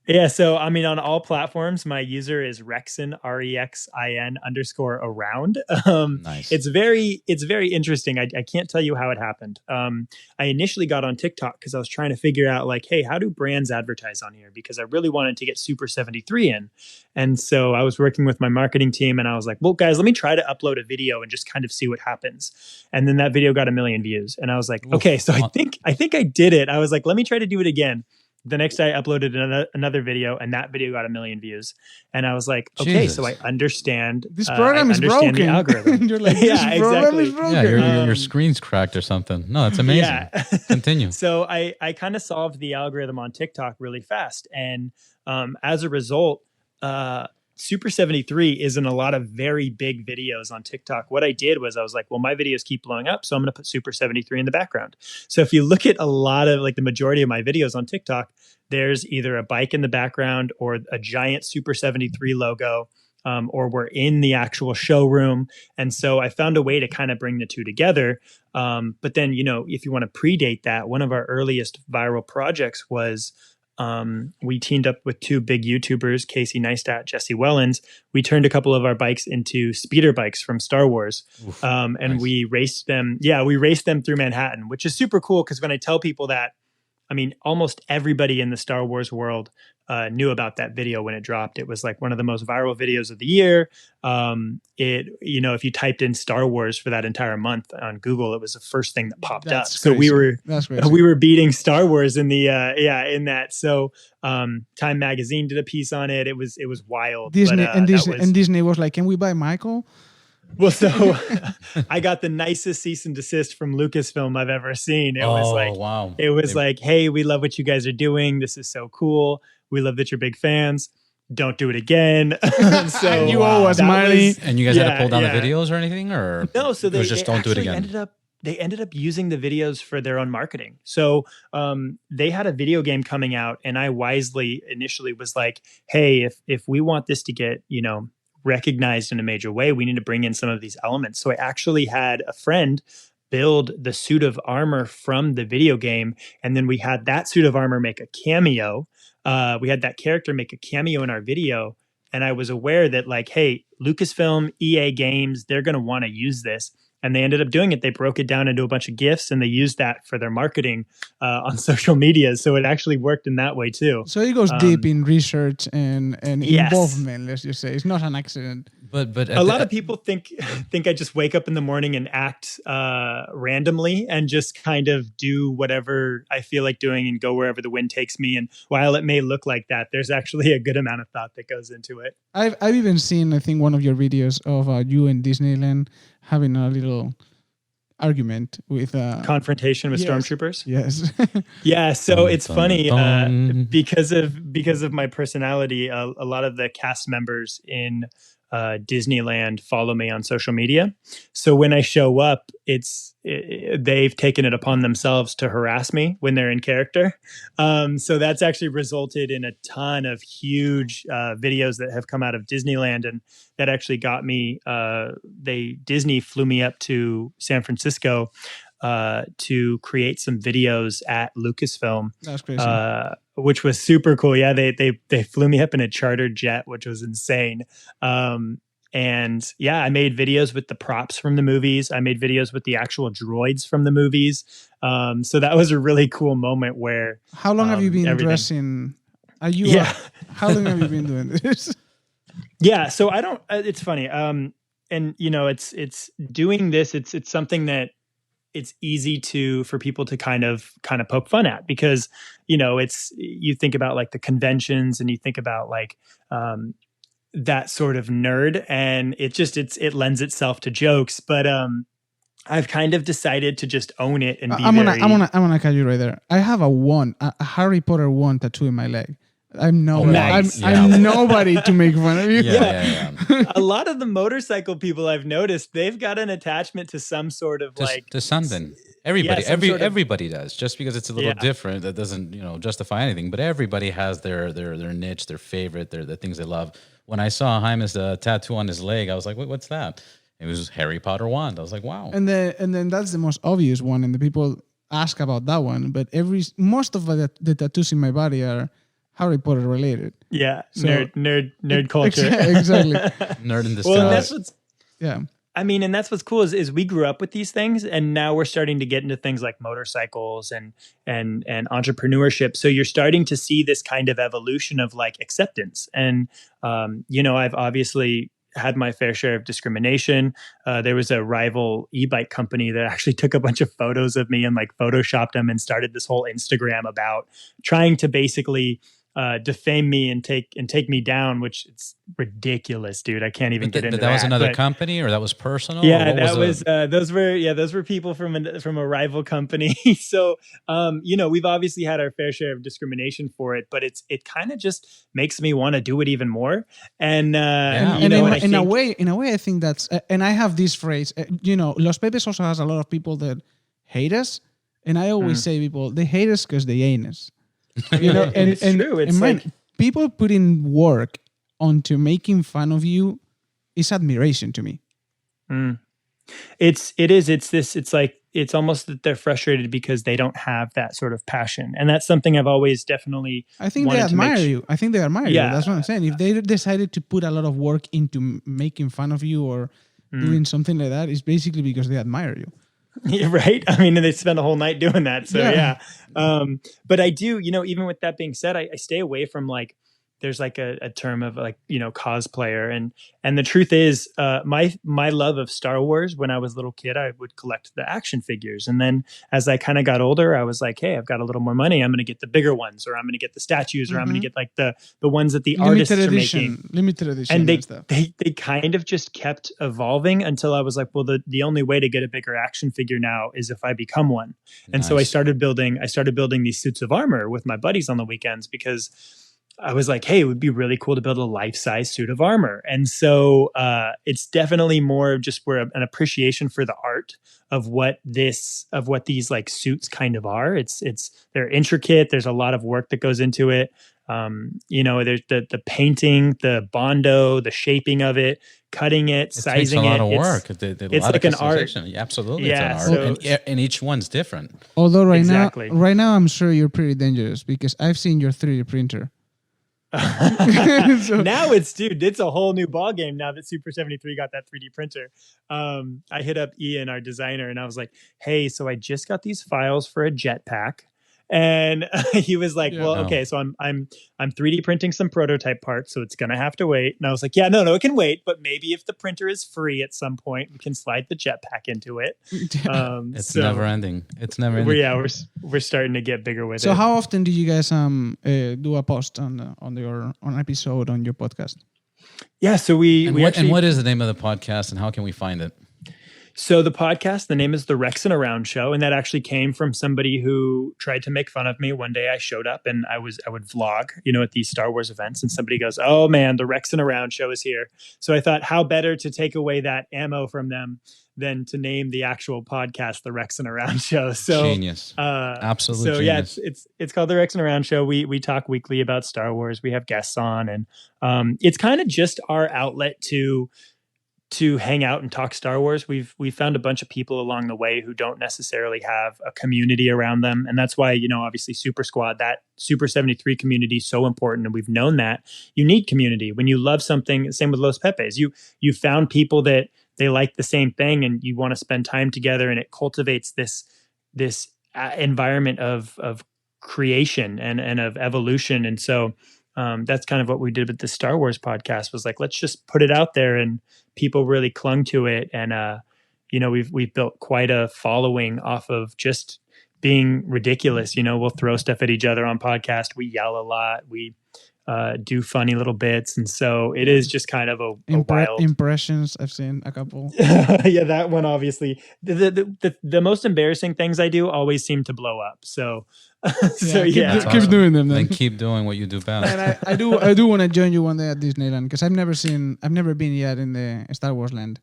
Yeah, so I mean, on all platforms, my user is Rexin, REXIN_around. Nice. It's very interesting. I can't tell you how it happened. I initially got on TikTok because I was trying to figure out like, hey, how do brands advertise on here? Because I really wanted to get Super 73 in. And so I was working with my marketing team, and I was like, well, guys, let me try to upload a video and just kind of see what happens. And then that video got 1 million views. And I was like, okay, so I think I did it. I was like, let me try to do it again. The next day I uploaded another video, and that video got 1 million views. And I was like, okay, Jesus. So I understand. This program is broken. The algorithm. You're like, this program is broken. Yeah, your screen's cracked or something. No, that's amazing. Yeah. Continue. So I kind of solved the algorithm on TikTok really fast. And as a result, Super 73 is in a lot of very big videos on TikTok. What I did was I was like, well, my videos keep blowing up, so I'm going to put Super 73 in the background. So if you look at a lot of like the majority of my videos on TikTok, there's either a bike in the background or a giant Super 73 logo, or we're in the actual showroom. And so I found a way to kind of bring the two together. But then, if you want to predate that, one of our earliest viral projects was we teamed up with 2 big YouTubers, Casey Neistat, Jesse Wellens. We turned a couple of our bikes into speeder bikes from Star Wars. And nice. We raced them. Yeah, we raced them through Manhattan, which is super cool because when I tell people that, I mean, almost everybody in the Star Wars world knew about that video when it dropped. It was like one of the most viral videos of the year. If you typed in Star Wars for that entire month on Google, it was the first thing that popped up. Crazy. So we were beating Star Wars in the in that. So Time Magazine did a piece on it. It was wild. Disney was like, "Can we buy Michael?" Well, so I got the nicest cease and desist from Lucasfilm I've ever seen. It was like, wow. It was like, hey, we love what you guys are doing. This is so cool. We love that you're big fans. Don't do it again. So you owe us money. And you guys had to pull down the videos or anything, or no? So they just don't do it again. They ended up using the videos for their own marketing. So they had a video game coming out, and I wisely initially was like, hey, if we want this to get recognized in a major way, we need to bring in some of these elements. So I actually had a friend build the suit of armor from the video game, and then we had that suit of armor make a cameo. We had that character make a cameo in our video, and I was aware that like, hey, Lucasfilm, EA Games, they're going to want to use this. And they ended up doing it. They broke it down into a bunch of GIFs, and they used that for their marketing on social media. So it actually worked in that way too. So it goes deep in research and involvement. Let's just say it's not an accident. But a lot of people think I just wake up in the morning and act randomly and just kind of do whatever I feel like doing and go wherever the wind takes me. And while it may look like that, there's actually a good amount of thought that goes into it. I've even seen, I think, one of your videos of you in Disneyland having a little argument with confrontation with yes. stormtroopers. Yes. Yeah, so it's funny Because because of my personality. A lot of the cast members in Disneyland follow me on social media. So when I show up, they've taken it upon themselves to harass me when they're in character. So that's actually resulted in a ton of huge videos that have come out of Disneyland, and that actually got me. Disney flew me up to San Francisco to create some videos at Lucasfilm. That's crazy. Which was super cool. Yeah, they flew me up in a chartered jet, which was insane. And yeah, I made videos with the props from the movies. I made videos with the actual droids from the movies. So that was a really cool moment where. How long have you been dressing? Are you? Yeah. How long have you been doing this? Yeah. So I don't. It's funny. And it's doing this. It's something that it's easy for people to kind of poke fun at, because you think about like the conventions and you think about like that sort of nerd, and it lends itself to jokes. But I've kind of decided to just own it and be I'm gonna cut you right there. I have a Harry Potter wand tattoo in my leg. I'm nobody. Nice. I'm nobody to make fun of you. Yeah. A lot of the motorcycle people I've noticed, they've got an attachment to some sort of to something. Everybody does. Just because it's a little different, that doesn't justify anything. But everybody has their niche, their favorite, the things they love. When I saw Jaime's tattoo on his leg, I was like, what's that? It was Harry Potter wand. I was like, wow. And then that's the most obvious one, and the people ask about that one. But most of the tattoos in my body are Harry Potter related. Yeah, so, nerd culture. Exactly. Nerd in disguise. Well, and that's what's. Yeah. I mean, and that's what's cool is we grew up with these things, and now we're starting to get into things like motorcycles and entrepreneurship. So you're starting to see this kind of evolution of like acceptance. And I've obviously had my fair share of discrimination. There was a rival e-bike company that actually took a bunch of photos of me and like photoshopped them and started this whole Instagram about trying to basically defame me and take me down, which it's ridiculous, dude. I can't even get into that. But that was another company, or that was personal? Yeah, those were people from a rival company. So we've obviously had our fair share of discrimination for it, but it kind of just makes me want to do it even more. And in a way, I think that's and I have this phrase. Los Pepes also has a lot of people that hate us, and I always say people they hate us because they ain't us. And it's true. It's like people putting work onto making fun of you is admiration to me. It's almost that they're frustrated because they don't have that sort of passion, and that's something I've always definitely. I think they admire you. I think they admire you. That's what I'm saying. If they decided to put a lot of work into making fun of you or doing something like that, it's basically because they admire you. Yeah, right. I mean, they spend a whole night doing that. So yeah. But I do, even with that being said, I stay away from like, there's like a term of like, cosplayer. And the truth is, my love of Star Wars, when I was a little kid, I would collect the action figures. And then as I kind of got older, I was like, hey, I've got a little more money. I'm going to get the bigger ones, or I'm going to get the statues, or I'm going to get like the ones that the artists are making. Limited edition. And they kind of just kept evolving until I was like, well, the only way to get a bigger action figure now is if I become one. And so I started building these suits of armor with my buddies on the weekends, because I was like, hey, it would be really cool to build a life-size suit of armor. And so it's definitely more just an appreciation for the art of what these like suits kind of are. They're intricate. There's a lot of work that goes into it. There's the painting, the bondo, the shaping of it, cutting it, sizing it. It's a lot of work. It's like an art. Absolutely, yeah, it's an art. And each one's different. Although right now I'm sure you're pretty dangerous, because I've seen your 3D printer. Now it's a whole new ball game now that Super 73 got that 3D printer. I hit up Ian, our designer, and I was like, hey, so I just got these files for a jetpack. And he was like, okay, so I'm 3D printing some prototype parts, so it's gonna have to wait. And I was like, yeah, no, it can wait, but maybe if the printer is free at some point, we can slide the jetpack into it. It's never ending. It's never ending. We're starting to get bigger with it. So how often do you guys do a post on episode on your podcast? Yeah, so what is the name of the podcast, and how can we find it? So the podcast, the name is The Rex and Around Show, and that actually came from somebody who tried to make fun of me. One day I showed up and I would vlog, at these Star Wars events, and somebody goes, "Oh man, The Rex and Around Show is here." So I thought, how better to take away that ammo from them than to name the actual podcast The Rex and Around Show. So Genius. Absolute so genius. yeah, it's called The Rex and Around Show. We talk weekly about Star Wars. We have guests on, and it's kind of just our outlet to hang out and talk Star Wars. We've found a bunch of people along the way who don't necessarily have a community around them. And that's why, obviously Super Squad, that Super 73 community is so important. And we've known that you need community. When you love something, same with Los Pepes, you found people that they like the same thing and you want to spend time together, and it cultivates this environment of creation and of evolution. And so that's kind of what we did with the Star Wars podcast, was like, let's just put it out there, and people really clung to it. And, we've built quite a following off of just being ridiculous. We'll throw stuff at each other on podcast. We yell a lot. We do funny little bits. And so it is just kind of a wild impressions. I've seen a couple. Yeah, that one, obviously. The most embarrassing things I do always seem to blow up. So keep doing them then. Then keep doing what you do best. And I do want to join you one day at Disneyland, because I've never been yet in the Star Wars land.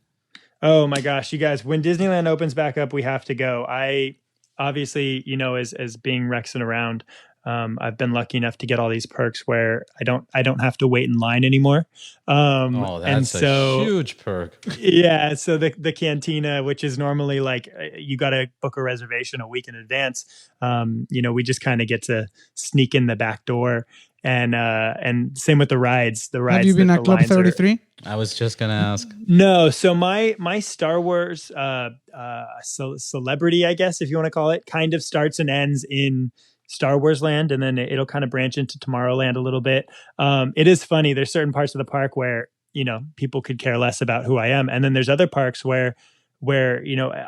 Oh my gosh, you guys, when Disneyland opens back up, we have to go. I obviously, as being Rex and Around, I've been lucky enough to get all these perks where I don't have to wait in line anymore. That's a huge perk. Yeah. So the cantina, which is normally like you got to book a reservation a week in advance. We just kind of get to sneak in the back door, and same with the rides. Have you been at Club 33? I was just gonna ask. No. So my Star Wars celebrity, I guess, if you want to call it, kind of starts and ends in Star Wars land, and then it'll kind of branch into Tomorrowland a little bit. It is funny. There's certain parts of the park where, people could care less about who I am. And then there's other parks where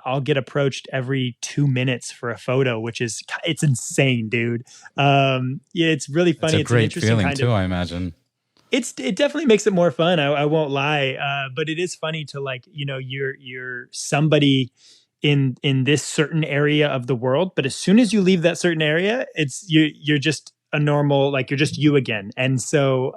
I'll get approached every 2 minutes for a photo, it's insane, dude. It's really funny. It's a great feeling too, I imagine. It definitely makes it more fun. I won't lie. But it is funny to, like, you're somebody in this certain area of the world, but as soon as you leave that certain area, you're just a normal, like, you're just you again. And so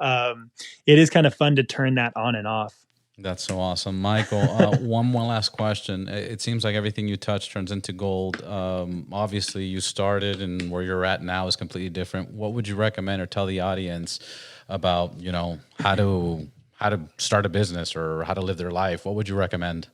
it is kind of fun to turn that on and off. That's so awesome. Michael, one more last question. It seems like everything you touch turns into gold. Obviously you started, and where you're at now is completely different. What would you recommend or tell the audience about, how to start a business or how to live their life? What would you recommend?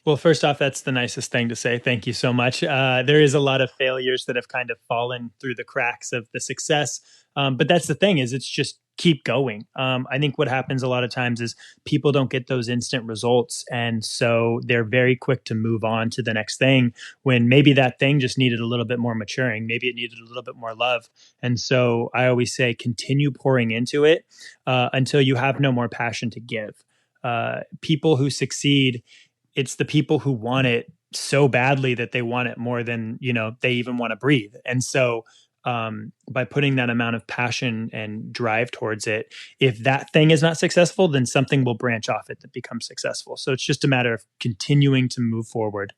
Well, first off, that's the nicest thing to say. Thank you so much. There is a lot of failures that have kind of fallen through the cracks of the success. But that's the thing, is it's just keep going. I think what happens a lot of times is people don't get those instant results. And so they're very quick to move on to the next thing, when maybe that thing just needed a little bit more maturing. Maybe it needed a little bit more love. And so I always say, continue pouring into it until you have no more passion to give. People who succeed, it's the people who want it so badly that they want it more than, they even want to breathe. And so by putting that amount of passion and drive towards it, if that thing is not successful, then something will branch off it that becomes successful. So it's just a matter of continuing to move forward.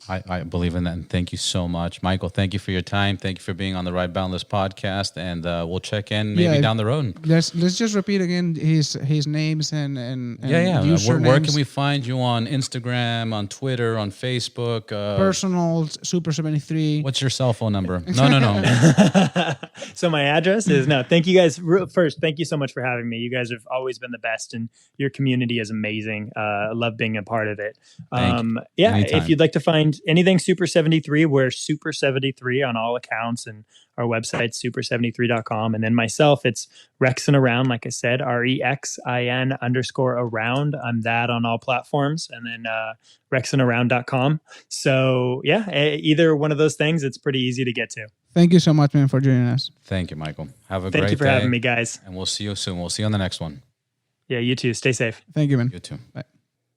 I believe in that, and thank you so much, Michael. Thank you for your time. Thank you for being on the Ride Boundless podcast, and we'll check in maybe down the road. Let's just repeat again his names and usernames. Where can we find you on Instagram, on Twitter, on Facebook? Personal Super 73. What's your cell phone number? No. So my address is Thank you guys. First, thank you so much for having me. You guys have always been the best, and your community is amazing. I love being a part of it. Anytime. If you'd like to find anything Super 73, we're Super 73 on all accounts, and our website, super73.com. And then myself, it's Rex and Around, like I said, REXIN_around. I'm that on all platforms. And then rexandaround.com. So yeah, either one of those things, it's pretty easy to get to. Thank you so much, man, for joining us. Thank you, Michael. Have a great day. Thank you for having me, guys. And we'll see you soon. We'll see you on the next one. Yeah, you too. Stay safe. Thank you, man. You too. Bye.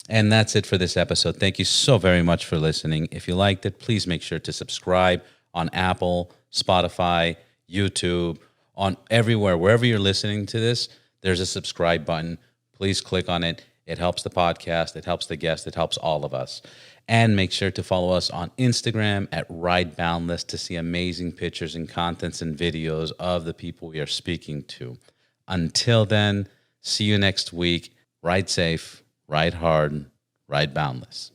And that's it for this episode. Thank you so very much for listening. If you liked it, please make sure to subscribe on Apple, Spotify, YouTube, on everywhere. Wherever you're listening to this, there's a subscribe button. Please click on it. It helps the podcast. It helps the guest. It helps all of us. And make sure to follow us on Instagram at Ride Boundless to see amazing pictures and contents and videos of the people we are speaking to. Until then, see you next week. Ride safe, ride hard, ride boundless.